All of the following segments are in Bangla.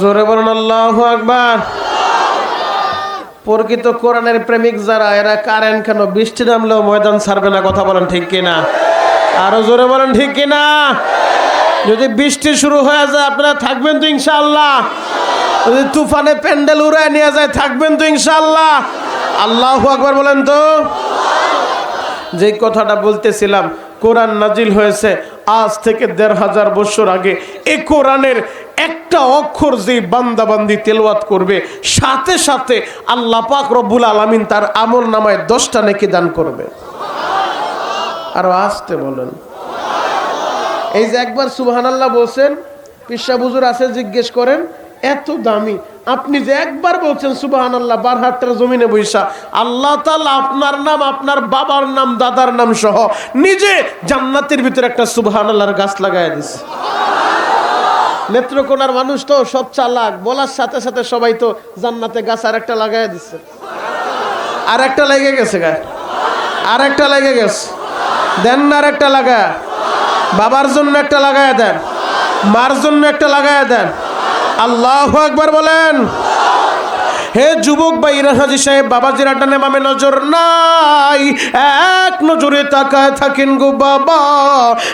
জোরে বলুন আল্লাহু আকবার। প্রকৃত কোরআনের প্রেমিক যারা, এরা কারেন্ট কেন বৃষ্টি নামলেও ময়দান ছাড়বে না। কথা বলেন ঠিক কিনা? আরো জোরে বলেন ঠিক কিনা? যদি বৃষ্টি শুরু হয়ে যায় আপনারা থাকবেন তো ইনশাআল্লাহ? যদি তুফানে প্যান্ডেল উড়ায় নিয়ে যায় থাকবেন তো ইনশাআল্লাহ? আল্লাহু আকবার বলেন তো। যে কথাটা বলতেছিলাম, কোরআন নাজিল হয়েছে আজ থেকে ১৫০০ বছর আগে। এই কোরআনের একটা অক্ষর যে বান্দাবান্দি তেলাওয়াত করবে, সাথে সাথে আল্লাহ পাক রব্বুল আলামিন তার আমল নামায় 10টা নেকি দান করবে। আরো আসতে বলেন। এই যে একবার সুবহানাল্লাহ বলছেন, পিসা হুজুর আছে জিজ্ঞেস করেন, এত দামি আপনি যে একবার বলছেন সুবহানাল্লাহ, বারহাট্টার জমিনে বৈশা আল্লাহ তাআলা আপনার নাম, আপনার বাবার নাম, দাদার নাম সহ নিজে জান্নাতের ভিতরে একটা সুবহানাল্লাহর গাছ লাগায় দিছে। নেত্রকোনার মানুষ তো সব চালাক, বলার সাথে সাথে সবাই তো জান্নাতে গাছ আর একটা লাগায় দিচ্ছে। আর একটা লেগে গেছে গায়ে, আর একটা লেগে গেছে, দেন না আর একটা লাগায়। বাবার জন্য একটা লাগায় দেন, মার জন্য একটা লাগায় দেন। আল্লাহু আকবার বলেন। হে যুবক ভাইরা, হাজী সাহেব বাবাজির আড্ডা নামে নজর নাই, এক নজরে তাকায় থাকেন গো বাবা।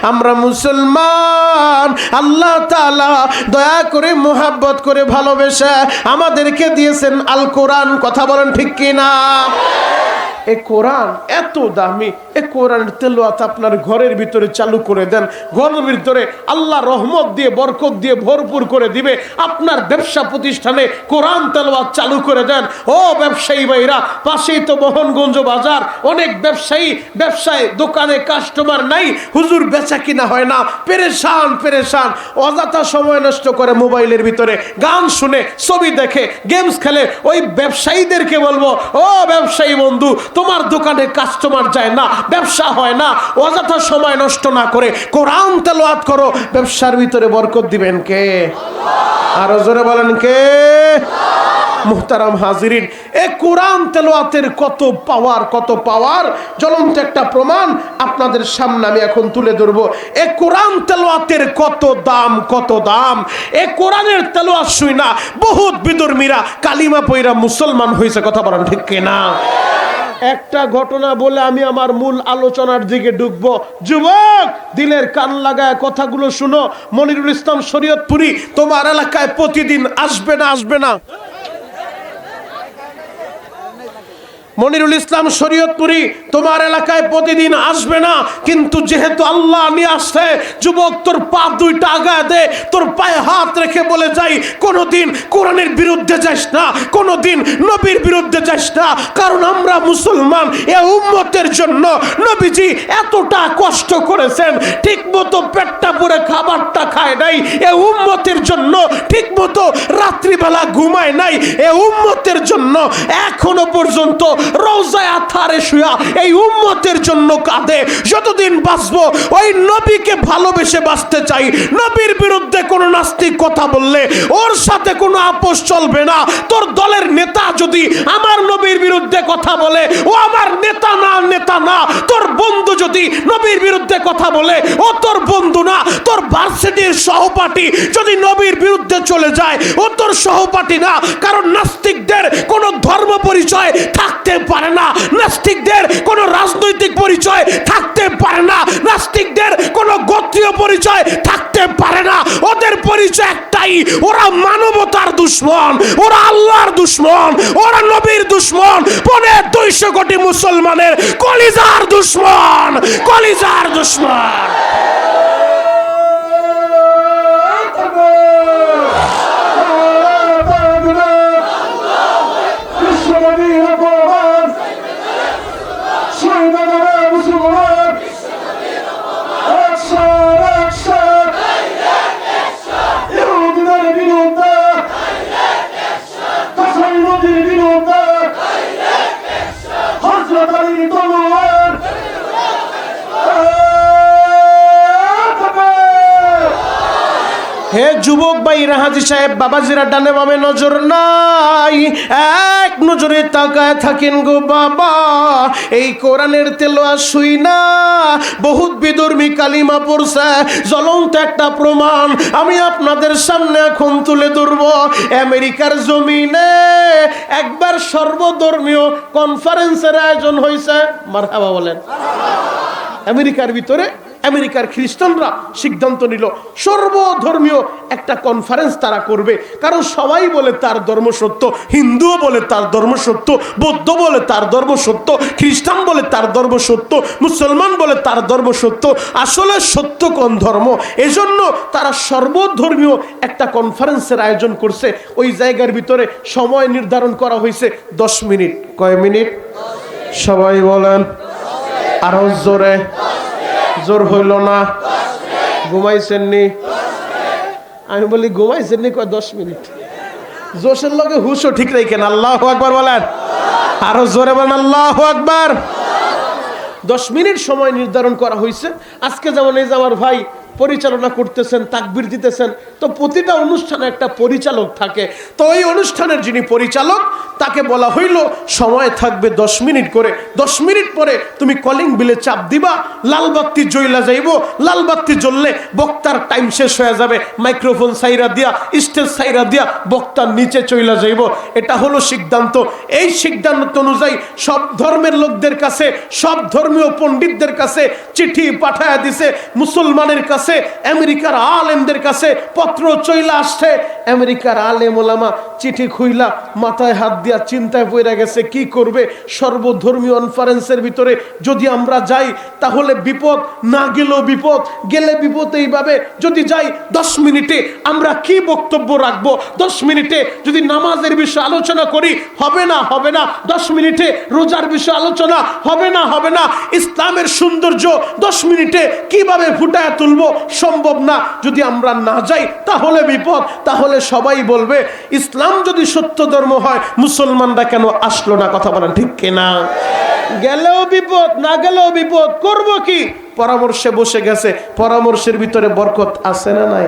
আমরা মুসলমান, আল্লাহ তাআলা দয়া করে মোহাব্বত করে ভালোবেসে আমাদেরকে দিয়েছেন আল কোরআন। কথা বলেন ঠিক কিনা? এই কোরআন এত দামি, এই কোরআনের তেলাওয়াত আপনার ঘরের ভিতরে চালু করে দেন, ঘরের ভিতরে আল্লাহ রহমত দিয়ে বরকত দিয়ে ভরপুর করে দিবে। আপনার ব্যবসা প্রতিষ্ঠানে কোরআন তেলাওয়াত চালু করে দেন। ও ব্যবসায়ী ভাইরা, পাশেই তো মোহনগঞ্জ বাজার, অনেক ব্যবসায় দোকানে কাস্টমার নাই, হুজুর বেচা কিনা হয় না, পেরেশান, অযথা সময় নষ্ট করে মোবাইলের ভিতরে গান শুনে, ছবি দেখে, গেমস খেলে। ওই ব্যবসায়ীদেরকে বলবো, ও ব্যবসায়ী বন্ধু, তোমার দোকানে কাস্টমার যায় না, ব্যবসা হয় না, অযথা সময় নষ্ট না করে কোরআন তেলাওয়াত করো, ব্যবসার ভিতরে বরকত দিবেন কে? আরো জোরে বলেন কে? মুহতারাম হাজিরিন, এই কোরআন তেলাওয়াতের কত পাওয়ার জ্বলন্ত একটা প্রমাণ আপনাদের সামনে আমি এখন তুলে ধরবো। এই কোরআন তেলাওয়াতের কত দাম। এই কোরআনের তেলাওয়াত শুই না বহুত বিধর্মীরা কালিমা পয়রা মুসলমান হয়েছে। কথা বলেন ঠিক কিনা? একটা ঘটনা বলে আমি আমার মূল আলোচনার দিকে ঢুকবো। যুবক, দিলের কান লাগায় কথাগুলো শুনো। মনিরুল ইসলাম শরীয়তপুরী তোমার এলাকায় প্রতিদিন আসবে না? মনিরুল ইসলাম শরীয়তপুরী তোমার এলাকায় প্রতিদিন আসবে না, কিন্তু যেহেতু আল্লাহ নিয়ে আসছে, যুবক তোর পা দুইটা আগায় দে, তোর পায়ে হাত রেখে বলে যাই, কোনোদিন কোরআনের বিরুদ্ধে যাস না, কোনোদিন নবীর বিরুদ্ধে যাস না। কারণ আমরা মুসলমান, এ উম্মতের জন্য নবীজি এতটা কষ্ট করেছেন, ঠিক মতো পেটটা পুরে খাবারটা খায় নাই, এ উম্মতের জন্য ঠিক মতো রাত্রিবেলা ঘুমায় নাই, এ উম্মতের জন্য এখনো পর্যন্ত রওজায়ে আথারে শুয়া এই উম্মতের জন্য কাঁদে। যতদিন বাঁচবো ওই নবীকে ভালোবেসে বাঁচতে চাই। নবীর বিরুদ্ধে কোনো নাস্তিক কথা বললে ওর সাথে কোনো আপোষ চলবে না। তোর দলের নেতা যদি আমার নবীর বিরুদ্ধে কথা বলে, ও আমার নেতা না। তোর বন্ধু যদি নবীর বিরুদ্ধে কথা বলে, ও তোর বন্ধু না। তোর ভার্সিটির সহপাঠী যদি নবীর বিরুদ্ধে চলে যায়, ও তোর সহপাঠী না। কারণ নাস্তিকদের কোনো ধর্ম পরিচয় থাকতে পারে না, নাস্তিকদের কোনো রাজনৈতিক পরিচয় থাকতে পারে না, নাস্তিকদের কোনো গোত্রীয় পরিচয় থাকতে পারে না। ওদের পরিচয় একটাই, ওরা মানবতার দুশমন, ওরা আল্লাহর দুশমন, ওরা নবীর দুশমন, 250 কোটি মুসলমানের কলিজার দুশমন। হে যুবক ভাইরা, হাজী সাহেব বাবাজিরা, ডানে বামে নজর নাই, এক নজরে তাকায় থাকেন গো বাবা। এই কোরআনের তেলাওয়াত শুই না বহুত বিধর্মী কালিমা পড়ছে। জ্বলন্ত একটা প্রমাণ আমি আপনাদের সামনে এখন তুলে ধরব। আমেরিকার জমিনে একবার সর্বধর্মীয় কনফারেন্সের আয়োজন হয়েছে। মারহাবা বলেন। আমেরিকার ভিতরে আমেরিকার খ্রিস্টানরা সিদ্ধান্ত নিল সর্বধর্মীয় একটা কনফারেন্স তারা করবে। কারণ সবাই বলে তার ধর্ম সত্য, হিন্দুও বলে তার ধর্ম সত্য, বৌদ্ধ বলে তার ধর্ম সত্য, খ্রিস্টান বলে তার ধর্ম সত্য, মুসলমান বলে তার ধর্ম সত্য। আসলে সত্য কোন ধর্ম? এজন্য তারা সর্বধর্মীয় একটা কনফারেন্সের আয়োজন করছে। ওই জায়গার ভিতরে সময় নির্ধারণ করা হয়েছে 10 মিনিট। কয় মিনিট? সবাই বলেন আরো জোরে। জোর হইল না? ঘুমাইছেননি? আমি বলি ঘুমাইছেননি? কয় 10 মিনিট। জোশের লগে হুশও ঠিক রাখেন। আল্লাহু আকবার বলেন। আরো জোরে বলেন আল্লাহু আকবার। 10 মিনিট সময় নির্ধারণ করা হয়েছে। আজকে যেমন এই যে আমার ভাই পরিচালনা করতেছেন, তাকবীর দিতেছেন, তো প্রতিটা অনুষ্ঠানে একটা পরিচালক থাকে। তো এই অনুষ্ঠানের যিনি পরিচালক, তাকে বলা হইল সময় থাকবে 10 মিনিট করে। 10 মিনিট পরে তুমি কলিং বিলে চাপ দিবা, লাল বাতি জ্বলা যাইব। লাল বাতি জ্বললে বক্তার টাইম শেষ হয়ে যাবে। মাইক্রোফোন সাইরা দিয়া, স্টেজ সাইরা দিয়া বক্তার নিচে চইলা যাইব। এটা হলো সিদ্ধান্ত। এই সিদ্ধান্ত অনুযায়ী সব ধর্মের লোকদের কাছে, সব ধর্মীয় পণ্ডিতদের কাছে চিঠি পাঠায়া দিছে। মুসলমানের কাছে, আমেরিকার আলেমদের কাছে পত্র চইলা আসছে। আমেরিকার আলেম ওলামা চিঠি খুইলা মাথায় হাত দিয়া চিন্তায় পড়ে গেছে কি করবে। সর্বধর্মীয় কনফারেন্সের ভিতরে যদি আমরা যাই তাহলে বিপদ, না গেলেও বিপদ, গেলে বিপদ। এইভাবে যদি যাই 10 মিনিটে আমরা কি বক্তব্য রাখবো? 10 মিনিটে যদি নামাজের বিষয়ে আলোচনা করি হবে না? হবে না। 10 মিনিটে রোজার বিষয়ে আলোচনা হবে না? হবে না। ইসলামের সৌন্দর্য 10 মিনিটে কিভাবে ফুটায় তুলবো? সম্ভব না। যদি আমরা না যাই তাহলে বিপদ। তাহলে সবাই বলবে ইসলাম যদি সত্য ধর্ম হয় মুসলমানরা কেন আসলো না? কথা বলেন ঠিক কিনা? গেলেও বিপদ, না গেলেও বিপদ। করব কি? পরামর্শে বসে গেছে। পরামর্শের ভিতরে বরকত আছে না নাই?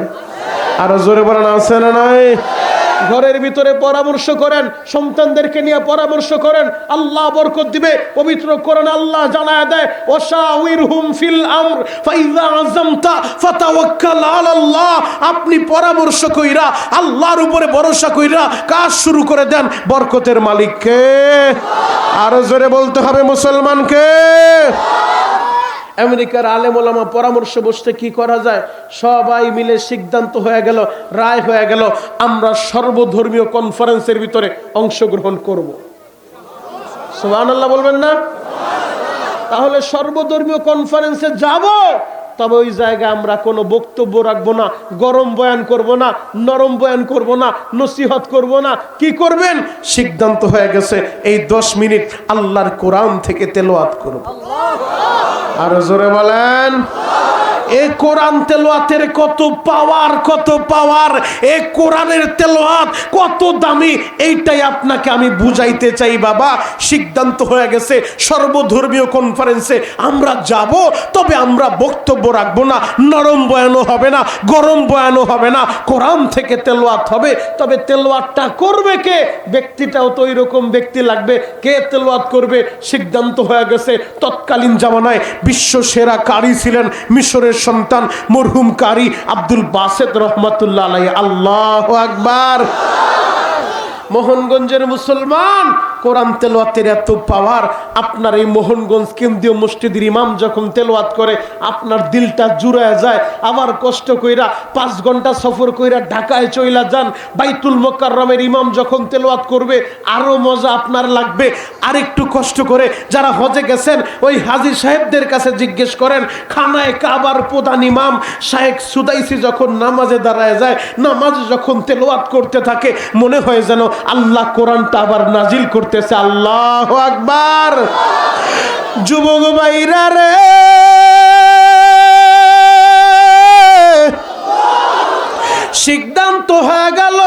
আরো জোরে বলেন আছে না নাই? ঘরের ভিতরে পরামর্শ করেন, সন্তানদেরকে নিয়ে পরামর্শ করেন, আল্লাহ বরকত দিবে। পবিত্র কোরআন আল্লাহ জানায় দেয় ওয়াশাউইরহুম ফিল আমর ফাইযা আযামতা ফাতাওয়াক্কাল আলাল্লাহ। আপনি পরামর্শ কইরা, আল্লাহর উপরে ভরসা কইরা কাজ শুরু করে দেন। বরকতের মালিক কে? আরো জোরে বলতে হবে মুসলমানকে। আমেরিকার আলেম ওলামা পরামর্শ বসতে কি করা যায় সবাই মিলে সিদ্ধান্ত হয়ে গেল, রায় হয়ে গেল, আমরা সর্বধর্মীয় কনফারেন্সের ভিতরে অংশগ্রহণ করব। সুবহানাল্লাহ বলবেন না? তাহলে সর্বধর্মীয় কনফারেন্সে যাব, তবে ওই জায়গায় আমরা কোনো বক্তব্য রাখবো না, গরম বয়ান করব না, নরম বয়ান করব না, নসিহত করব না। কি করবেন? সিদ্ধান্ত হয়ে গেছে এই 10 মিনিট আল্লাহর কোরআন থেকে তেলাওয়াত করব। আরো জোরে বলেন। এই কোরআন তেলাওয়াতের কত পাওয়ার, কত পাওয়ার! এই কোরআনের তেলাওয়াত কত দামি, এইটাই আপনাকে আমি বুঝাইতে চাই বাবা। সিদ্ধান্ত হয়ে গেছে সর্বধর্মীয় কনফারেন্সে আমরা যাব, তবে আমরা বক্তব্য রাখবো না, নরম বয়ানও হবে না, গরম বয়ানও হবে না, কোরআন থেকে তেলাওয়াত হবে। তবে তেলাওয়াতটা করবে কে? ব্যক্তিটাও তো ওইরকম ব্যক্তি লাগবে। কে তেলাওয়াত করবে? সিদ্ধান্ত হয়ে গেছে তৎকালীন জামানায় বিশ্ব সেরা কারি ছিলেন মিশরের সন্তান মরহুম কারি আব্দুল বাসেত রহমাতুল্লাহ আলাইহি। আল্লাহু আকবার। মোহনগঞ্জের মুসলমান, কোরআন তেলাওয়াতের এত পাওয়ার। আপনার এই মোহনগঞ্জ কেন্দ্রীয় মসজিদের ইমাম যখন তেলাওয়াত করে আপনার দিলটা জুড়ায় যায়। আবার কষ্ট কইরা 5 ঘন্টা সফর কইরা ঢাকায় চইলা যান, বাইতুল মোকাররমের ইমাম যখন তেলাওয়াত করবে আরো মজা আপনার লাগবে। আরেকটু কষ্ট করে যারা হজে গেছেন ওই হাজী সাহেবদের কাছে জিজ্ঞেস করেন, খানায় কাবার প্রধান ইমাম শায়েখ সুদাইসি যখন নামাজে দাঁড়ায় যায়, নামাজে যখন তেলাওয়াত করতে থাকে মনে হয় যেন আল্লাহ কোরআনটা আবার নাজিল করতেছে। আল্লাহু আকবার। যুবক ভাইরা রে, সিদ্ধান্ত হয়ে গেল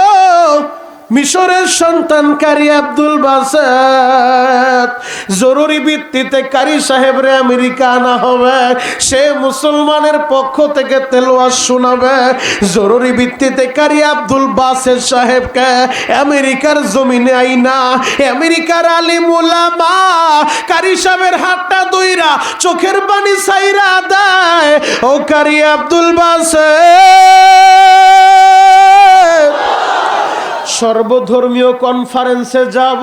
মিশরের সন্তান কারি আব্দুল বাসেত জরুরি ভিত্তিতে কারি সাহেবরে আমেরিকা আনা হবে, সে মুসলমানের পক্ষ থেকে তেলাওয়াত শোনাবে। জরুরি ভিত্তিতে কারি আব্দুল বাসেত সাহেবকে আমেরিকার জমিনে আইনা আমেরিকার আলিম উলামা কারি সাহেবের হাতটা ধইরা চোখের পানি ছাইরা দেয়, ও কারি আব্দুল বাসেত সর্বধর্মীয় কনফারেন্সে যাব,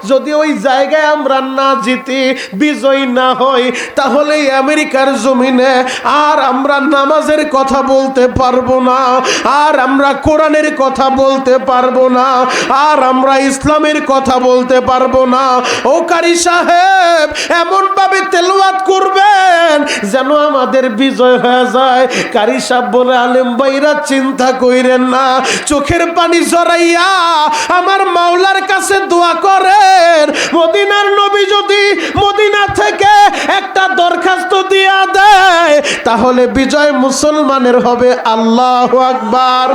যদি ওই জায়গায় আমরা না জিতি, বিজয়ী না হই, তাহলে আমেরিকার জমিনে আর আমরা নামাজের কথা বলতে পারবো না, আর আমরা কোরআনের কথা বলতে পারবো না, আর আমরা ইসলামের কথা বলতে পারবো না। ও কারি সাহেব এমন ভাবে তেলাওয়াত করবেন যেন আমাদের বিজয় হয়ে যায়। কারি সাহেব বলে, আলেম ভাইরা চিন্তা কইরেন না, চোখের পানি জড়াইয়া আমার মাওলার কাছে দোয়া করেন, মদিনার নবী যদি মদিনা থেকে একটা দরখাস্ত দিয়া দেয় তাহলে বিজয় মুসলমানের হবে। আল্লাহু আকবার।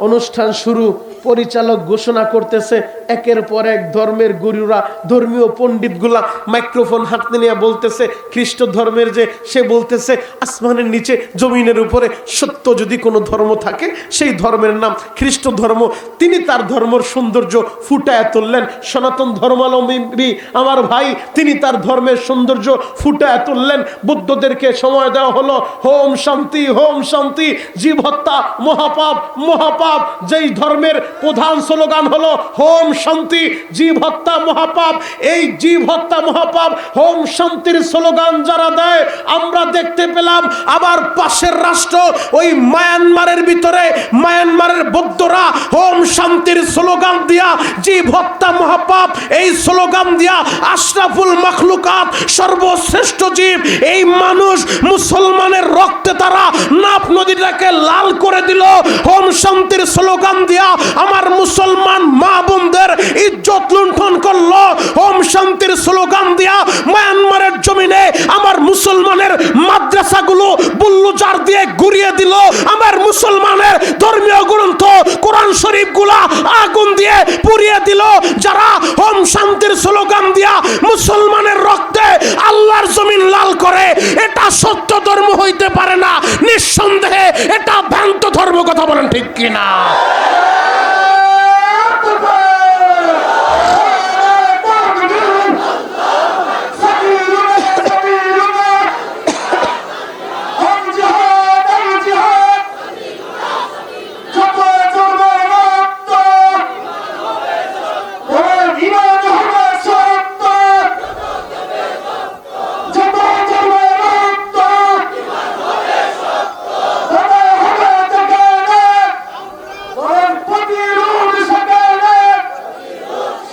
অনুষ্ঠান শুরু, পরিচালক ঘোষণা করতেছে, একের পর এক ধর্মের গুরুরা, ধর্মীয় পণ্ডিতগুলা মাইক্রোফোন হাতে নিয়ে বলতেছে, খ্রিস্ট ধর্মের যে সে বলতেছে আসমানের নিচে জমিনের উপরে সত্য যদি কোনো ধর্ম থাকে সেই ধর্মের নাম খ্রিস্ট ধর্ম। তিনি তার ধর্মের সৌন্দর্য ফুটায় তুললেন। সনাতন ধর্মাবলম্বী আমার ভাই, তিনি তার ধর্মের সৌন্দর্য ফুটায় তুললেন। বুদ্ধদেরকে সময় দেওয়া হলো, হোম শান্তি, হোম শান্তি, জীব হত্যা মহাপাপ, মহাপাপ। যেই ধর্মের প্রধান স্লোগান হলো হোম শান্তি, জীব হত্যা মহাপাপ। এই জীব হত্যা মহাপাপ, হোম শান্তির স্লোগান যারা দেয়, আমরা দেখতে পেলাম আবার পাশের রাষ্ট্র ওই মায়ানমারের ভিতরে মায়ানমারের বৌদ্ধরা হোম শান্তির স্লোগান দিয়া, জীব হত্যা মহাপাপ এই স্লোগান দিয়া আশরাফুল মাখলুকাত, সর্বশ্রেষ্ঠ জীব এই মানুষ মুসলমানের রক্তে তারা নাফ নদীটাকে লাল করে দিল। হোম শান্তির স্লোগান দিয়া আমার মুসলমান মা বোনদের ইজ্জত লুণ্ঠন করলো। হোম শান্তির স্লোগান দিয়া মায়ানমারের জমিনে আমার মুসলমানের মাদ্রাসাগুলো বুল্লুজার দিয়ে গুড়িয়ে দিল। আমার মুসলমানের ধর্মীয় গ্রন্থ কোরআন শরীফগুলা আগুন দিয়ে পুড়িয়ে দিল। যারা হোম শান্তির স্লোগান দিয়া মুসলমানের রক্তে আল্লাহর জমিন লাল করে, এটা সত্য ধর্ম হইতে পারে না, নিঃসন্দেহে এটা ভ্রান্ত ধর্ম। কথা বলেন ঠিক কিনা?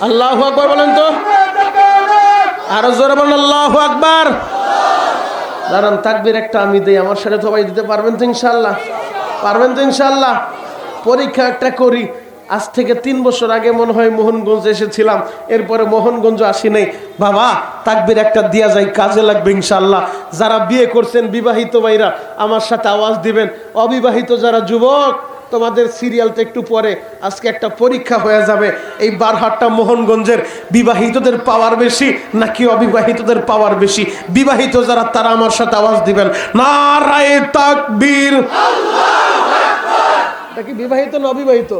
আল্লাহু আকবার বলেন তো, আরো জোরে বলেন আল্লাহু আকবার। দাঁড়ান, তাকবীর একটা আমি দেই, আমার সাথে সবাই দিতে পারবেন তো ইনশাআল্লাহ? পারবেন তো ইনশাআল্লাহ? পরীক্ষা একটা করি। আজ থেকে 3 বছর আগে মনে হয় মোহনগঞ্জ এসেছিলাম, এরপরে মোহনগঞ্জ আসি নাই। বাবা তাকবীর একটা দিয়া যায়, কাজে লাগবে ইনশাআল্লাহ। যারা বিয়ে করছেন বিবাহিত ভাইরা আমার সাথে আওয়াজ দিবেন, অবিবাহিত যারা যুবক তোমাদের সিরিয়ালটা একটু পরে, আজকে একটা পরীক্ষা হয়ে যাবে। এই বারহাট্টা মোহনগঞ্জের বিবাহিতদের পাওয়ার বেশি নাকি অবিবাহিতদের পাওয়ার বেশি? বিবাহিত যারা তারা আমার সাথে আওয়াজ দিবেন, নারায়ে তাকবীর। এটা কি বিবাহিত না অবিবাহিত?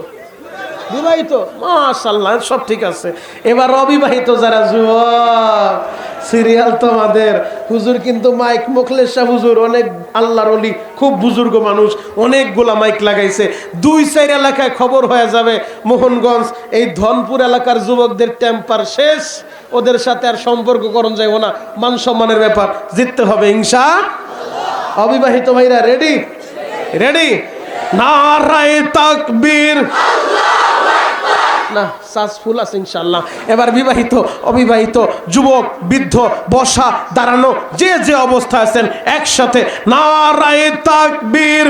বিবাহিত, মাশাআল্লাহ, সব ঠিক আছে। এবার অবিবাহিত যারা যুবক, সিরিয়াল তোমাদের। হুজুর কিন্তু মাইক, মোখলেস শাহ হুজুর অনেক আল্লাহর ওলি, খুব বুজুর্গ মানুষ, অনেকগুলা মাইক লাগাইছে। 2-4 এলাকায় খবর হয়ে যাবে মোহনগঞ্জ এই ধনপুর এলাকার যুবকদের টেম্পার শেষ, ওদের সাথে আর সম্পর্ক করণ যাইব না, মান সম্মানের ব্যাপার, জিততে হবে ইনশাআল্লাহ। অবিবাহিত ভাইরা রেডি? রেডি? নারায়ে তাকবীর। না সাসফুল আছে ইনশাআল্লাহ। এবার বিবাহিত অবিবাহিত যুবক বৃদ্ধ বসা দাঁড়ানো যে যে অবস্থা আছেন একসাথে নারায়ে তাকবীর।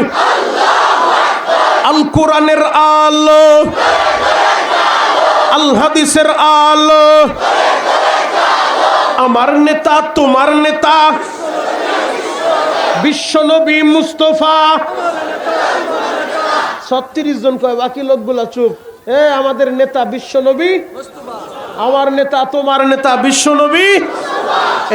আল কোরআনের আলো, আল হাদিসের আলো, আমার নেতা তোমার নেতা বিশ্বনবী মুস্তাফা 36 জন কয়, বাকি লোকগুলা চুপ। আমাদের নেতা বিশ্বনবী, আমার নেতা তোমার নেতা বিশ্বনবী,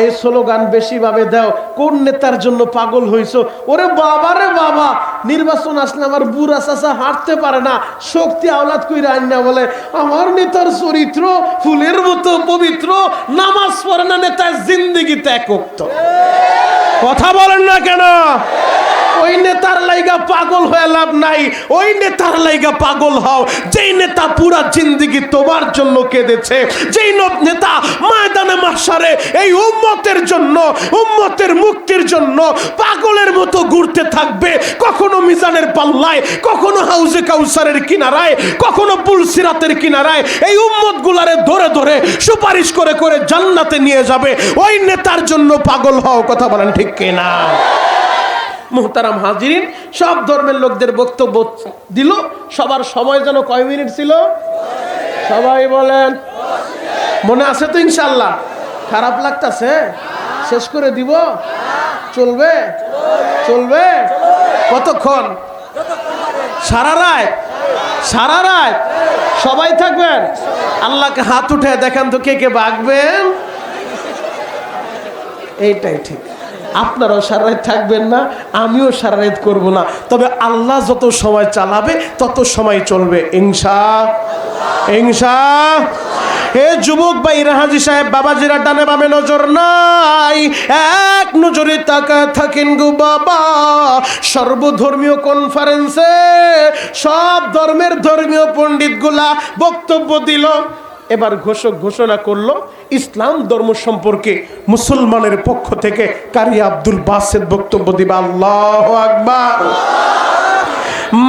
এই স্লোগান বেশি ভাবে দাও। কোন নেতার জন্য পাগল হইছো? ওরে বাবা রে বাবা, নির্বাচন আসলে আমার বুড়া চাচা হাঁটতে পারে না, শক্তি আওলাদ কইরা আইনা বলে আমার নেতার চরিত্র ফুলের মতো পবিত্র, নামাজ পড়ে না নেতার জিন্দেগিতে এক ওয়াক্ত। কথা বলেন না কেন? ওই নেতার লাইগা পাগল হয়ে লাভ নাই, ওই নেতার লাইগা পাগল হও যেই নেতা পুরা জিন্দেগি তোমার জন্য কেঁদেছে, যেই নেতা ময়দানে মাহশারে এই উম্মতের জন্য, উম্মতের মুক্তির জন্য পাগলের মতো ঘুরতে থাকবে। কখনো মিজানের পাল্লায়, কখনো হাউজে কাউসারের কিনারায়, কখনো পুলসিরাতের কিনারায় এই উম্মত গুলারে ধরে ধরে সুপারিশ করে করে জান্নাতে নিয়ে যাবে। ওই নেতার জন্য পাগল হও। কথা বলেন ঠিক কিনা? মুহতারাম হাজিরিন, সব ধর্মের লোকদের বক্তব্য দিল। সবার সময় যেন কয় মিনিট ছিল? সবাই বলেন, মনে আছে তো ইনশাল্লাহ? খারাপ লাগতাছে? শেষ করে দিব? চলবে? চলবে? কতক্ষণ? সারা রাত? সারা রাত সবাই থাকবেন? আল্লাহকে হাত উঠে দেখান তো কে কে ভাগবেন। এইটাই ঠিক। আপনারাও সারা রাত থাকবেন না, আমিও সারা রাত করবো না, তবে আল্লাহ যত সময় চালাবে তত সময় চলবে ইনশাআল্লাহ। ইনশাআল্লাহ। হে যুবক ভাইরা, হাজী সাহেব বাবাজিরা, ডানে বামে নজর নাই, এক নজরে তাকায় থাকেন গো বাবা। সর্বধর্মীয় কনফারেন্সে সব ধর্মের ধর্মীয় পণ্ডিতগুলা বক্তব্য দিল। এবার ঘোষণা করলো ইসলাম ধর্ম সম্পর্কে মুসলমানের পক্ষ থেকে কারি আব্দুল বাসেত বক্তব্য দিবে। আল্লাহু আকবার।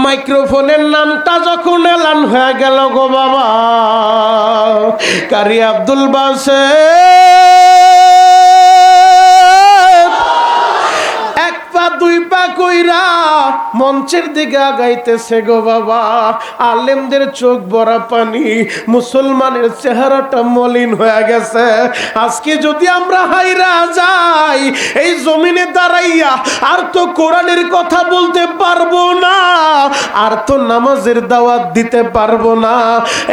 মাইক্রোফোনের নামটা যখন এলান হয়ে গেল গো বাবা, কারি আব্দুল বাসেত এক পা দুই পা কইরা মঞ্চের দিকে আগাইতেছে গো বাবা। আলেমদের চোখ ভরা পানি, মুসলমানের চেহারাটা মলিন হয়ে গেছে। আজকে যদি আমরা হাইরা যাই এই জমিনে দাঁড়াইয়া, আর তো কোরআনের কথা বলতে পারবো না, আর তো নামাজের দাওয়াত দিতে পারবো না।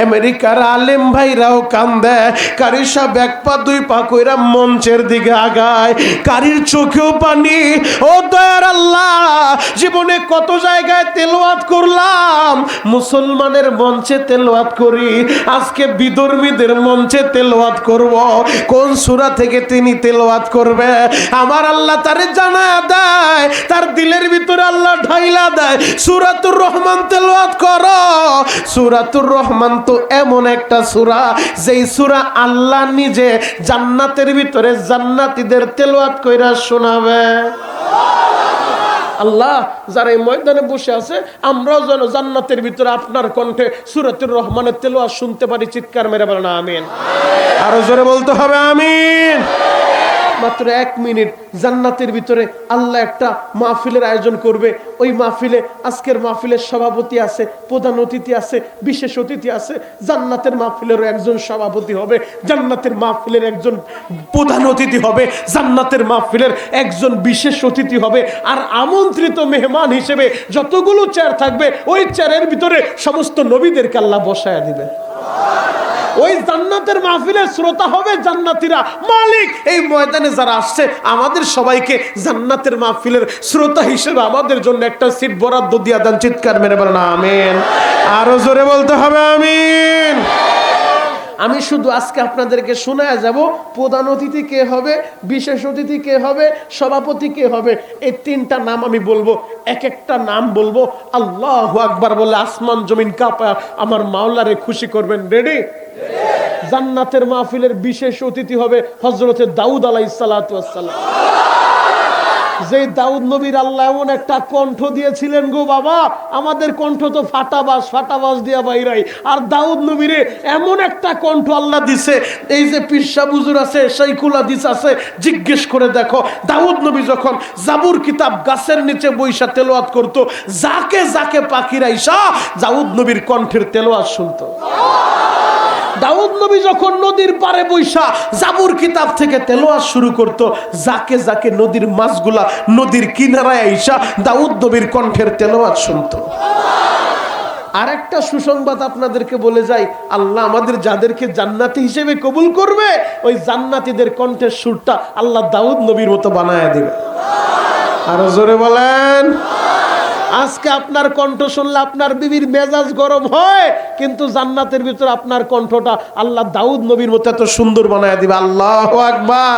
আমেরিকার আলেম ভাইরাও কান্দে, কারি সাহেব এক পা দুই পা কইরা মঞ্চের দিকে আগায়, কারির চোখেও পানি। ও দয়ার আল্লাহ, জীবনে কত জায়গায় তেলাওয়াত করলাম, মুসলমানের মঞ্চে তেলাওয়াত করি, আজকে বিধর্মীদের মঞ্চে তেলাওয়াত করব। কোন সূরা থেকে তিনি তেলাওয়াত করবে? আমার আল্লাহ তারে জানায়া দেয়, তার দিলের ভিতরে আল্লাহ ঢাইলা দেয় সূরাতুর রহমান তেলাওয়াত করো। সূরাতুর রহমান তো এমন একটা সূরা, যেই সূরা আল্লাহ নিজে জান্নাতের ভিতরে জান্নাতীদের তেলাওয়াত কইরা শোনাবে। আল্লাহ যারা এই ময়দানে বসে আছে, আমরাও যেন জান্নাতের ভিতরে আপনার কণ্ঠে সূরাতুর রহমানের তেলাওয়াত শুনতে পারি। চিৎকার মেরে বলেন আমিন। আরো জোরে বলতে হবে আমিন। মাত্র 1 মিনিট জান্নাতের ভিতরে আল্লাহ একটা মাহফিলের আয়োজন করবে। ওই মাহফিলে, আজকের মাহফিলের সভাপতি আছে, প্রধান অতিথি আছে, বিশেষ অতিথি আছে। জান্নাতের মাহফিলেরও একজন সভাপতি হবে, জান্নাতের মাহফিলের একজন প্রধান অতিথি হবে, জান্নাতের মাহফিলের একজন বিশেষ অতিথি হবে। আর আমন্ত্রিত মেহমান হিসেবে যতগুলো চেয়ার থাকবে, ওই চেয়ারের ভিতরে সমস্ত নবীদেরকে আল্লাহ বসায়া দিবে। ওই জান্নাতের মাহফিলের শ্রোতা হবে জান্নাতীরা। মালিক, এই ময়দানে যারা আসছে আমাদের সবাইকে জান্নাতের মাহফিলের শ্রোতা হিসেবে আমাদের জন্য একটা সিট বরাদ্দ দিয়া দেন। চিৎকার মেরে বলেন আমিন। আরো জোরে বলতে হবে আমিন। আমি শুধু আজকে আপনাদেরকে শোনায় যাব প্রধান অতিথি কে হবে, বিশেষ অতিথি কে হবে, সভাপতি কে হবে। এই 3টা নাম আমি বলবো, এক একটা নাম বলবো, আল্লাহু আকবার বলে আসমান জমিন কাঁপায় আমার মাওলারে খুশি করবেন। রেডি? জান্নাতের মাহফিলের বিশেষ অতিথি হবে হযরতে দাউদ আলাইহিস সালাতু ওয়াস সালাম। যে দাউদ নবীর আল্লাহ এমন একটা কণ্ঠ দিয়েছিলেন গো বাবা, আমাদের কণ্ঠ তো ফাটাবাস দিয়া বাইরাই, আর দাউদ নবীরে এমন একটা কণ্ঠ আল্লাহ দিছে। এই যে পীর সাহেব হুজুর আছে, শাইখুল হাদিস আছে, জিজ্ঞেস করে দেখো, দাউদ নবী যখন জাবুর কিতাব গাছের নিচে বইসা তেলাওয়াত করতো, যাকে যাকে পাখিরা আইসা দাউদ নবীর কণ্ঠের তেলাওয়াত শুনতো। দাউদ নবী যখন নদীর পারে বৈশা জাবুর কিতাব থেকে তেলাওয়াত শুরু করত, যাকে যাকে নদীর মাছগুলা নদীর কিনারায় আইসা দাউদ নবীর কণ্ঠের তেলাওয়াত শুনতো। আরেকটা সুসংবাদ আপনাদেরকে বলে যাই, আল্লাহ আমাদের যাদেরকে জান্নাতি হিসেবে কবুল করবে, ওই জান্নাতীদের কণ্ঠের সুরটা আল্লাহ দাউদ নবীর মতো বানায় দিবে। আরো জোরে বলেন। আজকে আপনার কণ্ঠ শুনলে আপনার বিবির মেজাজ গরম হয়, কিন্তু জান্নাতের ভিতর আপনার কণ্ঠটা আল্লাহ দাউদ নবীর মতো এত সুন্দর বানায় দিবে। আল্লাহু আকবার।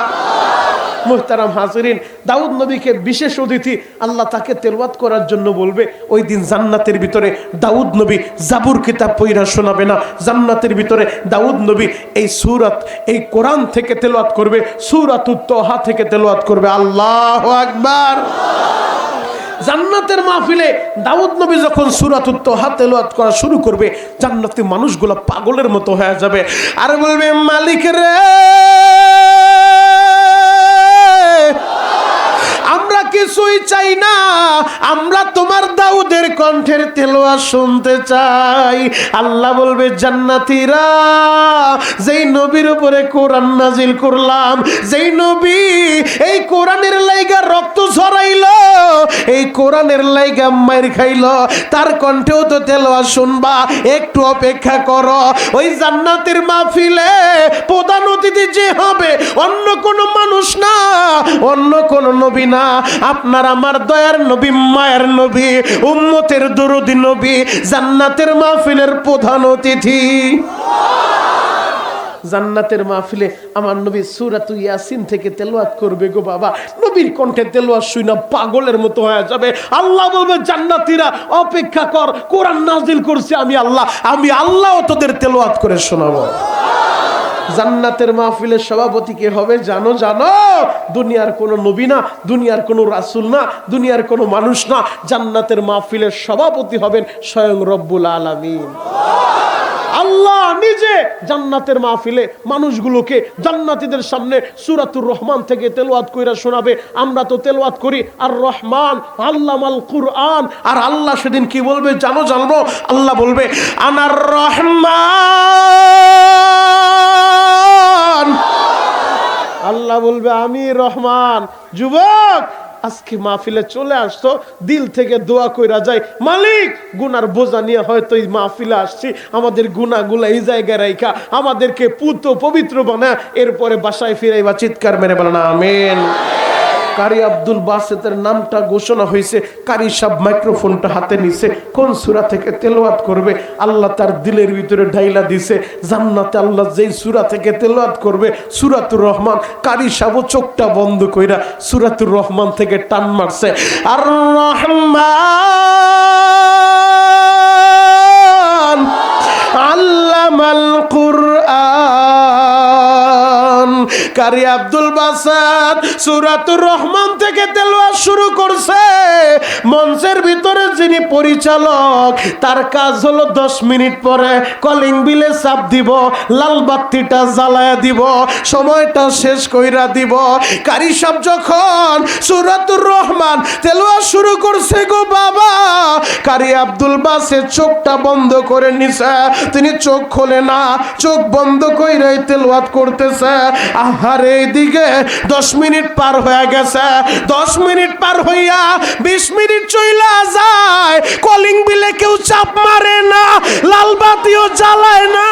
মুহতারাম হাজিরিন, দাউদ নবীকে বিশেষ অতিথি, আল্লাহ তাকে তেলাওয়াত করার জন্য বলবে। ওই দিন জান্নাতের ভিতরে দাউদ নবী জাবুর কিতাব পড়া শোনাবে না, জান্নাতের ভিতরে দাউদ নবী এই সূরাত, এই কোরআন থেকে তেলাওয়াত করবে, সূরাতুত তাহা থেকে তেলাওয়াত করবে। আল্লাহু আকবার। জান্নাতের মাহফিলে দাউদ নবী যখন সূরাতুত তাহা তেলাওয়াত করা শুরু করবে, জান্নাতি মানুষগুলো পাগলের মতো হয়ে যাবে আর বলবে, মালিক রে, আমরা কিছুই চাই না, আমরা তোমার দাউদের কণ্ঠের তেলাওয়াত শুনতে চাই। আল্লাহ বলবে, জান্নাতীরা, যেই নবীর উপরে কোরআন নাজিল করলাম, যেই নবী এই কোরআনের লাইগা রক্ত ঝরাইলো, এই কোরআনের লাইগা মাইর খাইলো, তার কণ্ঠেও তো তেলাওয়াত শুনবা, একটু অপেক্ষা করো। ওই জান্নাতের মাহফিলে প্রধান অতিথি যে হবে অন্য কোনো মানুষ না, অন্য কোনো নবী না, আপনার আমার দয়ার নবী, মায়ের নবী, উম্মতের দরদি নবী, জান্নাতের মাহফিলের প্রধান অতিথি। জান্নাতের মাহফিলে আমার নবী সূরাত ইয়াসিন থেকে তেলাওয়াত করবে গো বাবা। নবীর কণ্ঠে তেলাওয়াত শুনে পাগলের মতো হয়ে যাবে। আল্লাহ বলবে, জান্নাতীরা অপেক্ষা কর, কোরআন নাজিল করছি আমি আল্লাহ, আমি আল্লাহ তোদের তেলাওয়াত করে শোনাবো। জান্নাতের মাহফিলের সভাপতি কে হবে জানো? জানো? দুনিয়ার কোনো নবী না, দুনিয়ার কোনো রাসূল না, দুনিয়ার কোনো মানুষ না, জান্নাতের মাহফিলের সভাপতি হবেন স্বয়ং রব্বুল আলামিন। আল্লাহ নিজে জান্নাতের মাহফিলে মানুষগুলোকে জান্নাতীদের সামনে সূরাতুর রহমান থেকে তেলাওয়াত কইরা শোনাবে। আমরা তো তেলাওয়াত করি আর রহমান আল্লামাল কুরআন, আর আল্লাহ সেদিন কি বলবে জানো? জানবো। আল্লাহ বলবে, আনার রহমান। আল্লাহ বলবে, আমি রহমান। যুবক, আজকে মাহফিলে চলে আসতো, দিল থেকে দোয়া কইরা যায়, মালিক গুনার বোঝা নিয়ে হয়তো এই মাহফিলে আসছি, আমাদের গুনাহগুলো এই জায়গায় রাইখা আমাদেরকে পুত পবিত্র বানায়, এরপরে বাসায় ফিরাইবা। চিৎকার মেরে বলেন আমিন। কারি আব্দুল বাসেতের নামটা ঘোষণা হয়েছে, কারি সাহেব মাইক্রোফোনটা হাতে নিছে, কোন সূরা থেকে তেলাওয়াত করবে আল্লাহ তার দিলের ভিতরে ঢাইলা দিছে। জান্নাতে আল্লাহ যেই সূরা থেকে তেলাওয়াত করবে সূরাতুর রহমান, কারি সাহেব চোখটা বন্ধ কইরা সূরাতুর রহমান থেকে টান মারছে, আর রহমান আল্লামাল কুরআন। কারি আব্দুল বাসাত সূরাতুর রহমান থেকে তেলাওয়াত শুরু করছে। মঞ্চের ভিতরে যিনি পরিচালক, তার কাজ হলো 10 মিনিট পরে কলিং বিলে চাপ দিব, লাল বাতিটা জ্বালায়া দিব, সময়টা শেষ কইরা দিব। কারি সাহেব যখন সূরাতুর রহমান তেলাওয়াত শুরু করছে গো বাবা, কারি আব্দুল বাসেত চোখটা বন্ধ করে নিছে। তিনি চোখ খোলে না, চোখ বন্ধ কইরাই তেলাওয়াত করতেছে। আহারে, এইদিকে 10 মিনিট পার হয়ে গেছে, 10 মিনিট পার হইয়া 20 মিনিট চইলা যায়, কলিং বিলে কেউ চাপ মারে না, লাল বাতিও জ্বালায় না।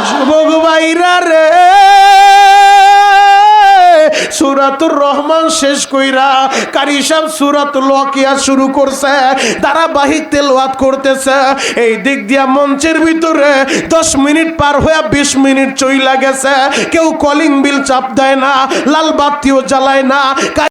যুবক ভাইরা রে, সূরাতুর রহমান শেষ কইরা কারি সাহেব সূরাতুল ওয়াকিয়া শুরু করছে, ধারাবাহিক তেলাওয়াত করতেছে। এই দিক দিয়া মঞ্চের ভিতরে 10 মিনিট পার হয়ে 20 মিনিট চইলা গেছে, কেউ কলিং বিল চাপ দেয় না, লাল বাতিও জ্বালায় না।